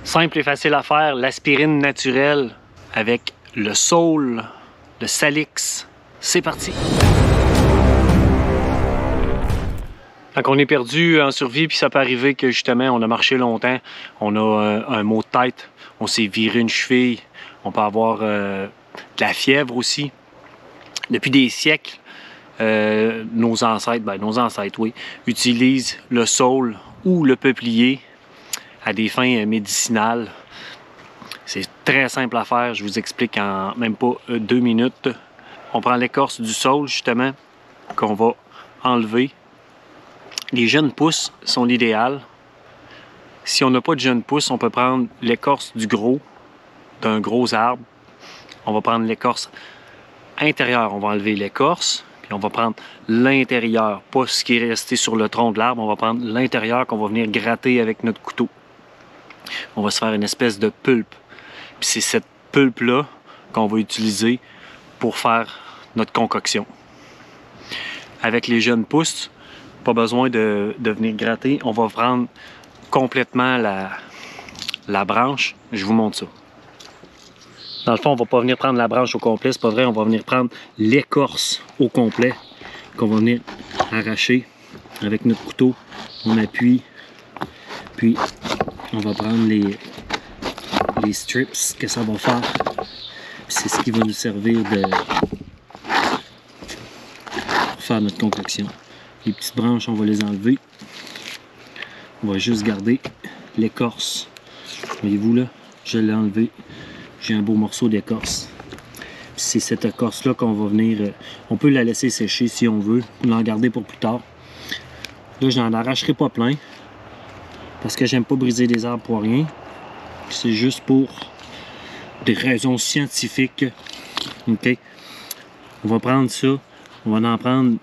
Simple et facile à faire, l'aspirine naturelle avec le saule, le salix. C'est parti! Quand on est perdu en survie, puis ça peut arriver que justement on a marché longtemps, on a un maux de tête, on s'est viré une cheville, on peut avoir de la fièvre aussi. Depuis des siècles, nos ancêtres, oui, utilisent le saule ou le peuplier à des fins médicinales. C'est très simple à faire, je vous explique en même pas 2 minutes. On prend l'écorce du saule, justement, qu'on va enlever. Les jeunes pousses sont l'idéal. Si on n'a pas de jeunes pousses, on peut prendre l'écorce d'un gros arbre. On va prendre l'écorce intérieure, on va enlever l'écorce, puis on va prendre l'intérieur, pas ce qui est resté sur le tronc de l'arbre, on va prendre l'intérieur qu'on va venir gratter avec notre couteau. On va se faire une espèce de pulpe. Puis c'est cette pulpe-là qu'on va utiliser pour faire notre concoction. Avec les jeunes pousses, pas besoin de venir gratter. On va prendre complètement la branche. Je vous montre ça. Dans le fond, on va pas venir prendre la branche au complet, c'est pas vrai. On va venir prendre l'écorce au complet qu'on va venir arracher avec notre couteau. On appuie, puis on va prendre les strips que ça va faire. C'est ce qui va nous servir pour faire notre concoction. Les petites branches, on va les enlever. On va juste garder l'écorce. Voyez-vous là, je l'ai enlevé. J'ai un beau morceau d'écorce. C'est cette écorce-là qu'on va venir... on peut la laisser sécher si on veut, ou l'en garder pour plus tard. Là, je n'en arracherai pas plein, parce que j'aime pas briser des arbres pour rien. C'est juste pour des raisons scientifiques. OK? On va prendre ça. On va en prendre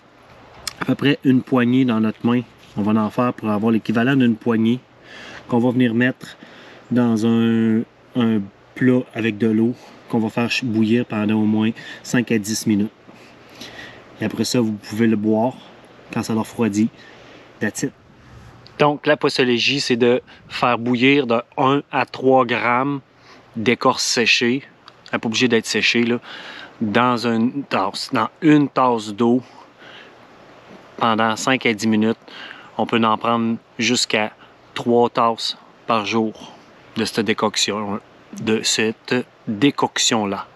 à peu près une poignée dans notre main. On va en faire pour avoir l'équivalent d'une poignée qu'on va venir mettre dans un plat avec de l'eau qu'on va faire bouillir pendant au moins 5 à 10 minutes. Et après ça, vous pouvez le boire quand ça leur refroidit. That's it. Donc, la posologie, c'est de faire bouillir de 1 à 3 grammes d'écorce séchée, elle n'est pas obligée d'être séchée, là, dans une tasse d'eau pendant 5 à 10 minutes. On peut en prendre jusqu'à 3 tasses par jour de cette décoction-là.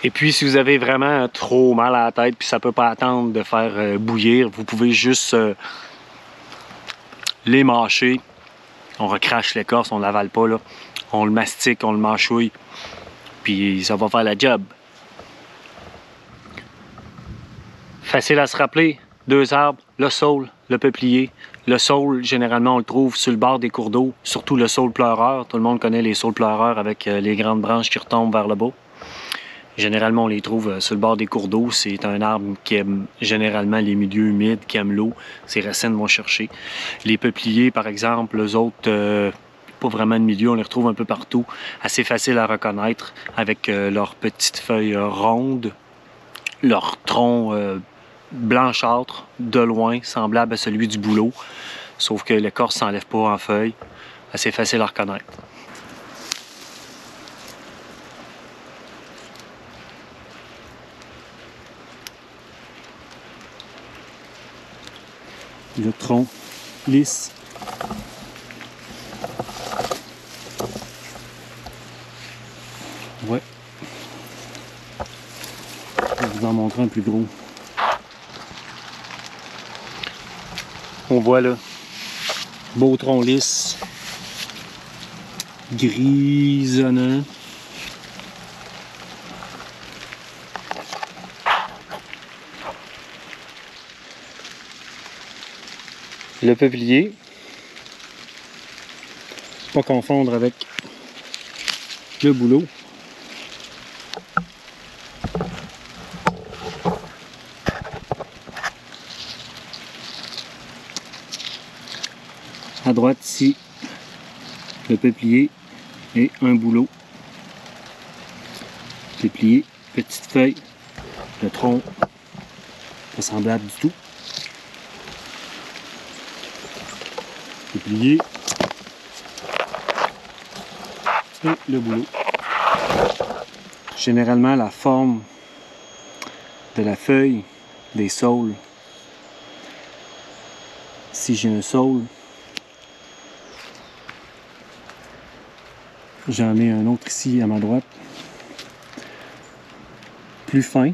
Et puis, si vous avez vraiment trop mal à la tête puis ça ne peut pas attendre de faire bouillir, vous pouvez juste les mâcher. On recrache l'écorce, on ne l'avale pas, là. On le mastique, on le mâchouille, puis ça va faire la job. Facile à se rappeler, 2 arbres, le saule, le peuplier. Le saule, généralement, on le trouve sur le bord des cours d'eau, surtout le saule pleureur. Tout le monde connaît les saules pleureurs avec les grandes branches qui retombent vers le bas. Généralement, on les trouve sur le bord des cours d'eau. C'est un arbre qui aime généralement les milieux humides, qui aime l'eau. Ses racines vont chercher. Les peupliers, par exemple, eux autres, pas vraiment de milieu, on les retrouve un peu partout. Assez facile à reconnaître avec leurs petites feuilles rondes, leur tronc blanchâtre, de loin, semblable à celui du bouleau. Sauf que l'écorce ne s'enlève pas en feuilles. Assez facile à reconnaître. Le tronc lisse. Ouais. Je vais vous en montrer un plus gros. On voit là, beau tronc lisse, grisonnant. Le peuplier, pas confondre avec le bouleau. À droite ici, le peuplier et un bouleau. Peuplier, petite feuille, le tronc, pas semblable du tout. Peuplier, et le boulot. Généralement, la forme de la feuille des saules, si j'ai un saule, j'en ai un autre ici à ma droite, plus fin.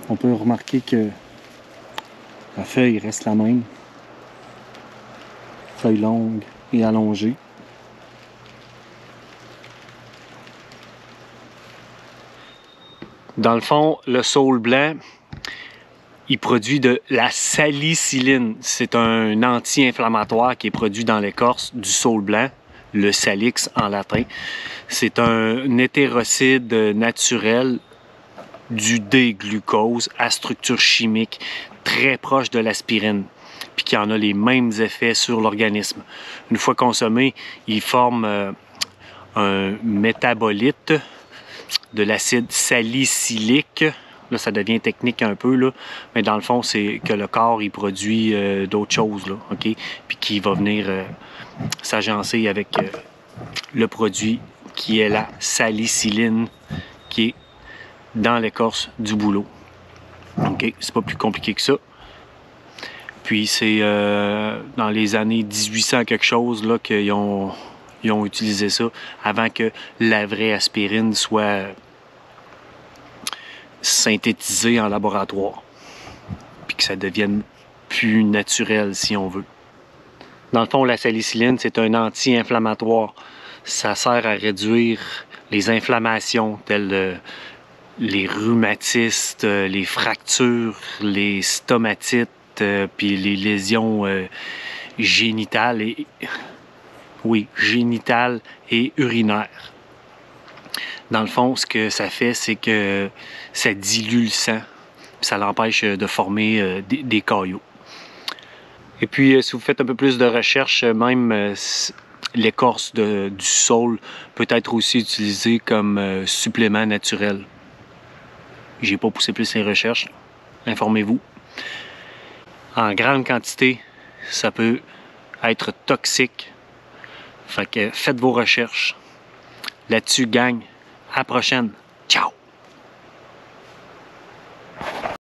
On peut remarquer que la feuille reste la même, feuille longue et allongée. Dans le fond, le saule blanc, il produit de la salicyline. C'est un anti-inflammatoire qui est produit dans l'écorce du saule blanc, le salix en latin. C'est un hétérocide naturel du D-glucose à structure chimique très proche de l'aspirine, puis qui en a les mêmes effets sur l'organisme. Une fois consommé, il forme un métabolite de l'acide salicylique. Là, ça devient technique un peu, là, mais dans le fond, c'est que le corps il produit d'autres choses, là, OK? Puis qui va venir s'agencer avec le produit qui est la salicyline, qui est dans l'écorce du bouleau. OK? C'est pas plus compliqué que ça. Puis c'est dans les années 1800 quelque chose là qu'ils ont utilisé ça avant que la vraie aspirine soit synthétisée en laboratoire. Puis que ça devienne plus naturel si on veut. Dans le fond, la salicyline, c'est un anti-inflammatoire. Ça sert à réduire les inflammations telles les rhumatismes, les fractures, les stomatites, puis les lésions génitales et urinaires. Dans le fond, ce que ça fait, c'est que ça dilue le sang, ça l'empêche de former des caillots. Et puis, si vous faites un peu plus de recherche, même l'écorce du saule peut être aussi utilisée comme supplément naturel. J'ai pas poussé plus les recherches. Informez-vous. En grande quantité, ça peut être toxique. Fait que faites vos recherches. Là-dessus, gang. À la prochaine.